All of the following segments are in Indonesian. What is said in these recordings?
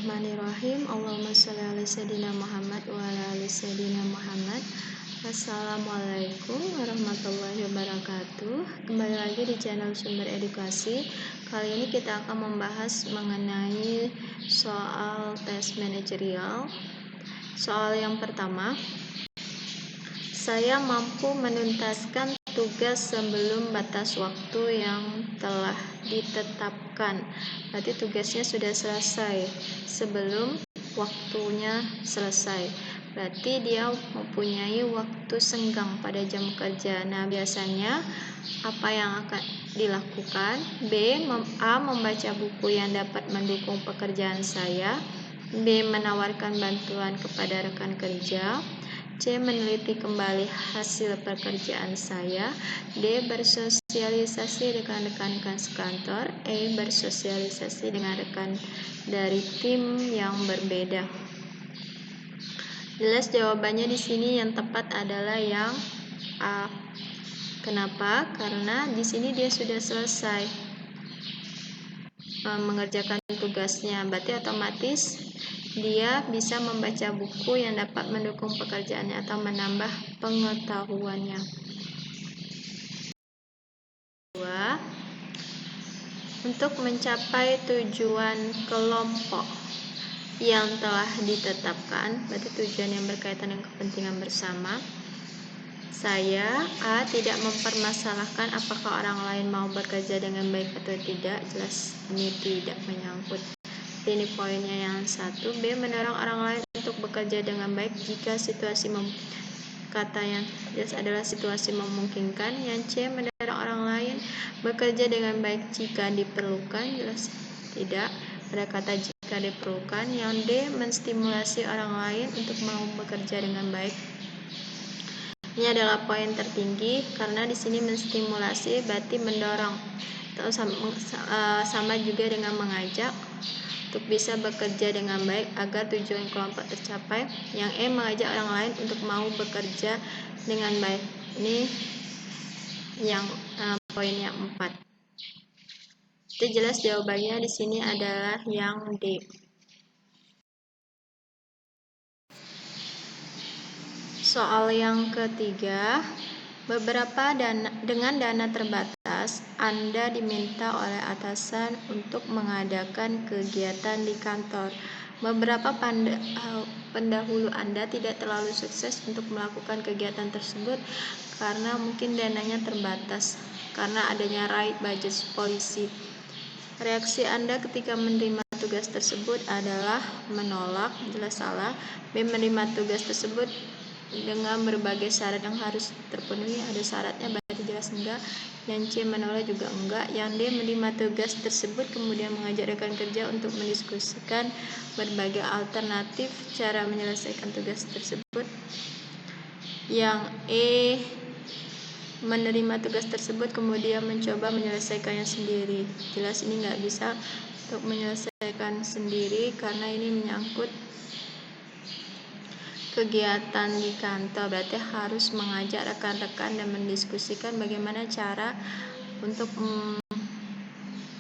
Bismillahirrahmanirrahim. Allahumma sholli ala sayyidina Muhammad wa ala ali sayyidina Muhammad. Assalamualaikum warahmatullahi wabarakatuh. Kembali lagi di channel Sumber Edukasi. Kali ini kita akan membahas mengenai soal tes manajerial. Soal yang pertama, saya mampu menuntaskan tugas sebelum batas waktu yang telah ditetapkan. Berarti tugasnya sudah selesai sebelum waktunya selesai. Berarti dia mempunyai waktu senggang pada jam kerja. Nah, biasanya apa yang akan dilakukan? A. Membaca buku yang dapat mendukung pekerjaan saya. B. Menawarkan bantuan kepada rekan kerja. C. Meneliti kembali hasil pekerjaan saya. D. Bersosialisasi dengan rekan-rekan sekantor. E. Bersosialisasi dengan rekan dari tim yang berbeda. Jelas jawabannya di sini yang tepat adalah yang A. Kenapa? Karena di sini dia sudah selesai mengerjakan tugasnya. Berarti otomatis dia bisa membaca buku yang dapat mendukung pekerjaannya atau menambah pengetahuannya. 2. Untuk mencapai tujuan kelompok yang telah ditetapkan, berarti tujuan yang berkaitan dengan kepentingan bersama, saya A. Tidak mempermasalahkan apakah orang lain mau bekerja dengan baik atau tidak. Jelas ini tidak menyangkut. Ini poinnya yang satu. B. Mendorong orang lain untuk bekerja dengan baik jika situasi kata yang jelas adalah situasi memungkinkan. Yang C. Mendorong orang lain bekerja dengan baik jika diperlukan. Jelas tidak. Ada kata jika diperlukan. Yang D. Menstimulasi orang lain untuk mau bekerja dengan baik. Ini adalah poin tertinggi karena di sini menstimulasi berarti mendorong, atau sama juga dengan mengajak untuk bisa bekerja dengan baik agar tujuan kelompok tercapai. Yang E. Mengajak orang lain untuk mau bekerja dengan baik. Ini yang poin yang 4. Itu jelas jawabannya di sini adalah yang D. Soal yang ketiga, dengan dana terbatas, Anda diminta oleh atasan untuk mengadakan kegiatan di kantor. Beberapa pendahulu Anda tidak terlalu sukses untuk melakukan kegiatan tersebut karena mungkin dananya terbatas, karena adanya raid budget polisi. Reaksi Anda ketika menerima tugas tersebut adalah menolak, jelas salah. B. Menerima tugas tersebut dengan berbagai syarat yang harus terpenuhi. Ada syaratnya berarti jelas enggak. Yang C. Menolak juga enggak. Yang D. Menerima tugas tersebut kemudian mengajak rekan kerja untuk mendiskusikan berbagai alternatif cara menyelesaikan tugas tersebut. Yang E. Menerima tugas tersebut kemudian mencoba menyelesaikannya sendiri. Jelas ini enggak bisa untuk menyelesaikan sendiri karena ini menyangkut kegiatan di kantor, berarti harus mengajak rekan-rekan dan mendiskusikan bagaimana cara untuk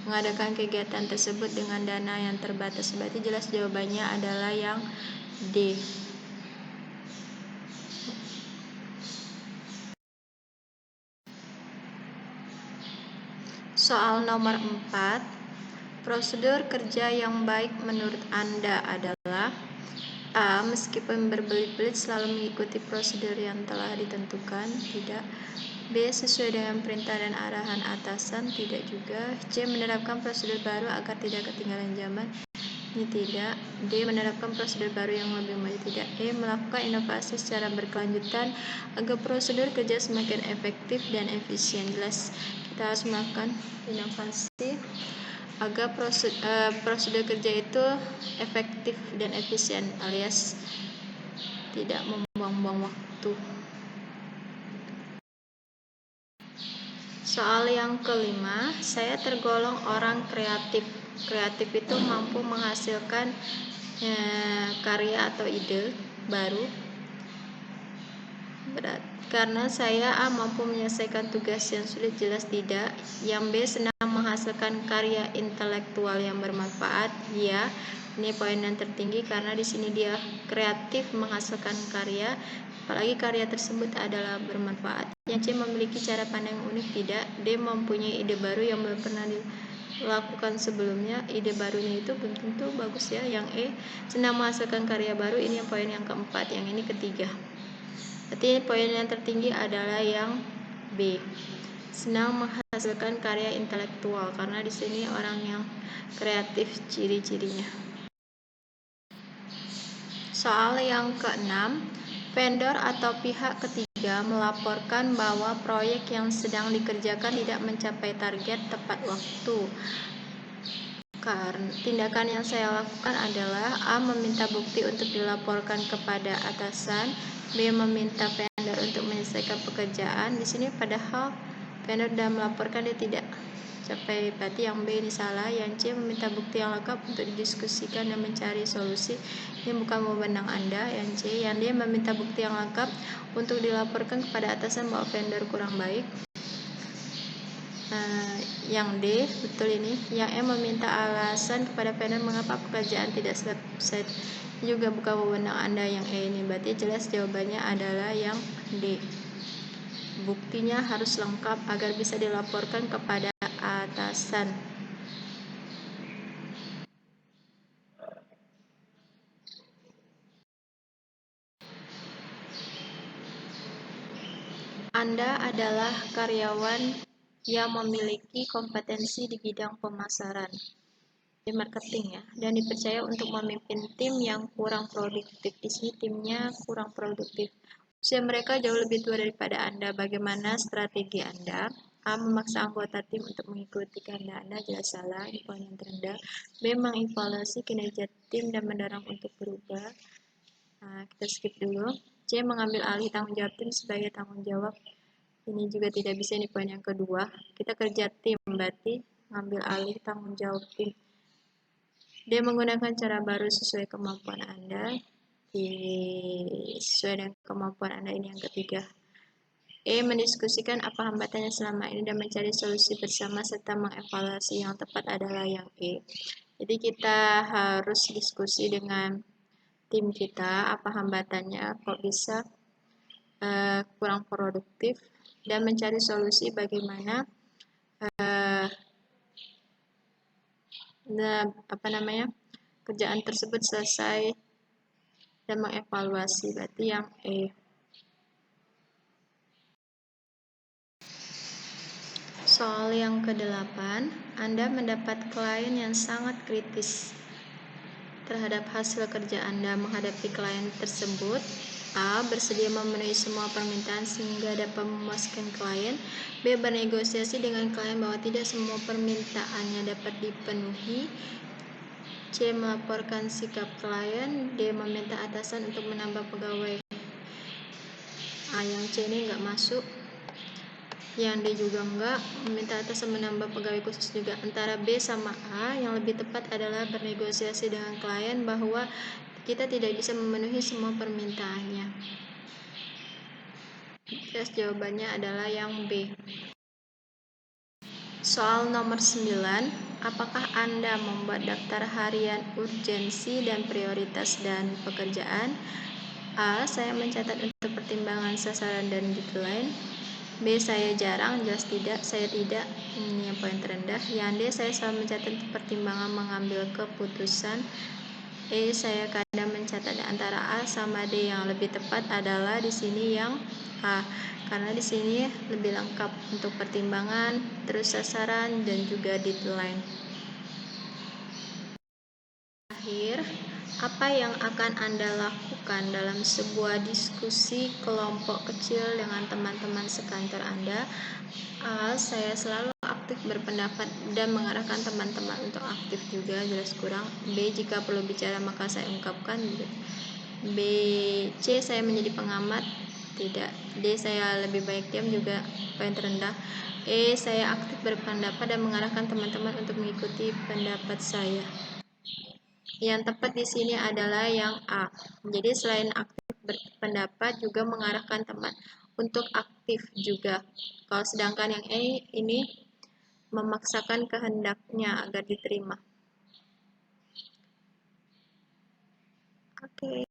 mengadakan kegiatan tersebut dengan dana yang terbatas. Berarti jelas jawabannya adalah yang D. Soal nomor 4, prosedur kerja yang baik menurut Anda adalah A. Meskipun berbelit-belit selalu mengikuti prosedur yang telah ditentukan. Tidak. B. Sesuai dengan perintah dan arahan atasan. Tidak juga. C. Menerapkan prosedur baru agar tidak ketinggalan zaman. Ini tidak. D. Menerapkan prosedur baru yang lebih maju. Tidak. E. Melakukan inovasi secara berkelanjutan agar prosedur kerja semakin efektif dan efisien. Jelas kita harus melakukan inovasi agar prosedur kerja itu efektif dan efisien alias tidak membuang-buang waktu. Soal yang kelima, saya tergolong orang kreatif. Kreatif itu mampu menghasilkan karya atau ide baru. Karena saya A mampu menyelesaikan tugas yang sulit, jelas tidak. Yang B senang menghasilkan karya intelektual yang bermanfaat, ya. Ini poin yang tertinggi karena di sini dia kreatif menghasilkan karya, apalagi karya tersebut adalah bermanfaat. Yang C memiliki cara pandang yang unik, tidak. D mempunyai ide baru yang belum pernah dilakukan sebelumnya. Ide barunya itu belum tentu bagus ya. Yang E senang menghasilkan karya baru, ini yang poin yang keempat, yang ini ketiga. Berarti poin yang tertinggi adalah yang B. Senang menghasilkan karya intelektual karena di sini orang yang kreatif ciri-cirinya. Soal yang keenam, vendor atau pihak ketiga melaporkan bahwa proyek yang sedang dikerjakan tidak mencapai target tepat waktu. Tindakan yang saya lakukan adalah A. Meminta bukti untuk dilaporkan kepada atasan. B. Meminta vendor untuk menyelesaikan pekerjaan. Di sini padahal vendor sudah melaporkan dia tidak capai, berarti yang B ini salah. Yang C meminta bukti yang lengkap untuk didiskusikan dan mencari solusi. Ini bukan wewenang Anda. Yang C. Yang D meminta bukti yang lengkap untuk dilaporkan kepada atasan bahwa vendor kurang baik. Yang D betul ini. Yang E meminta alasan kepada vendor mengapa pekerjaan tidak selesai, juga bukan wewenang Anda. Yang E ini berarti jelas jawabannya adalah yang D. Buktinya harus lengkap agar bisa dilaporkan kepada atasan. Anda adalah karyawan yang memiliki kompetensi di bidang pemasaran, di marketing ya, dan dipercaya untuk memimpin tim yang kurang produktif. Di sini timnya kurang produktif. Usia mereka jauh lebih tua daripada Anda. Bagaimana strategi Anda? A. Memaksa anggota tim untuk mengikuti kehendak Anda, jelas salah, ini poin yang terendah. B. Mengevaluasi kinerja tim dan mendorong untuk berubah. Kita skip dulu. C. Mengambil alih tanggung jawab tim sebagai tanggung jawab. Ini juga tidak bisa, ini poin yang kedua. Kita kerja tim, berarti mengambil alih tanggung jawab tim. D. Menggunakan cara baru sesuai kemampuan Anda. Sesuai dengan kemampuan Anda, ini yang ketiga. E. Mendiskusikan apa hambatannya selama ini dan mencari solusi bersama serta mengevaluasi. Yang tepat adalah yang E. Jadi kita harus diskusi dengan tim kita, apa hambatannya, kok bisa kurang produktif, dan mencari solusi bagaimana kerjaan tersebut selesai dan mengevaluasi, berarti yang E. Soal yang ke-8, Anda mendapat klien yang sangat kritis terhadap hasil kerja Anda. Menghadapi klien tersebut, A. Bersedia memenuhi semua permintaan sehingga dapat memuaskan klien. B. Bernegosiasi dengan klien bahwa tidak semua permintaannya dapat dipenuhi. C. Melaporkan sikap klien. D. Meminta atasan untuk menambah pegawai. Yang C ini nggak masuk. Yang D juga enggak. Meminta atasan menambah pegawai khusus juga. Antara B sama A, yang lebih tepat adalah bernegosiasi dengan klien bahwa kita tidak bisa memenuhi semua permintaannya. Terus jawabannya adalah yang B. Soal nomor 9, apakah Anda membuat daftar harian urgensi dan prioritas dan pekerjaan? A. Saya mencatat untuk pertimbangan sasaran dan deadline. B. Saya jarang, jelas tidak, saya tidak, ini yang poin terendah. Yang D. Saya selalu mencatat pertimbangan mengambil keputusan. E. Saya kadang mencatat antara A sama D. Yang lebih tepat adalah di sini yang A, karena di sini lebih lengkap untuk pertimbangan, terus sasaran, dan juga deadline. Akhir, apa yang akan Anda lakukan dalam sebuah diskusi kelompok kecil dengan teman-teman sekantor Anda? A. Saya selalu aktif berpendapat dan mengarahkan teman-teman untuk aktif juga, jelas kurang. B. Jika perlu bicara maka saya ungkapkan. B. C. Saya menjadi pengamat, tidak. D. Saya lebih baik diam, juga poin terendah. E. Saya aktif berpendapat dan mengarahkan teman-teman untuk mengikuti pendapat saya. Yang tepat di sini adalah yang A. Jadi selain aktif berpendapat juga mengarahkan teman untuk aktif juga. Kalau sedangkan yang ini memaksakan kehendaknya agar diterima. Oke.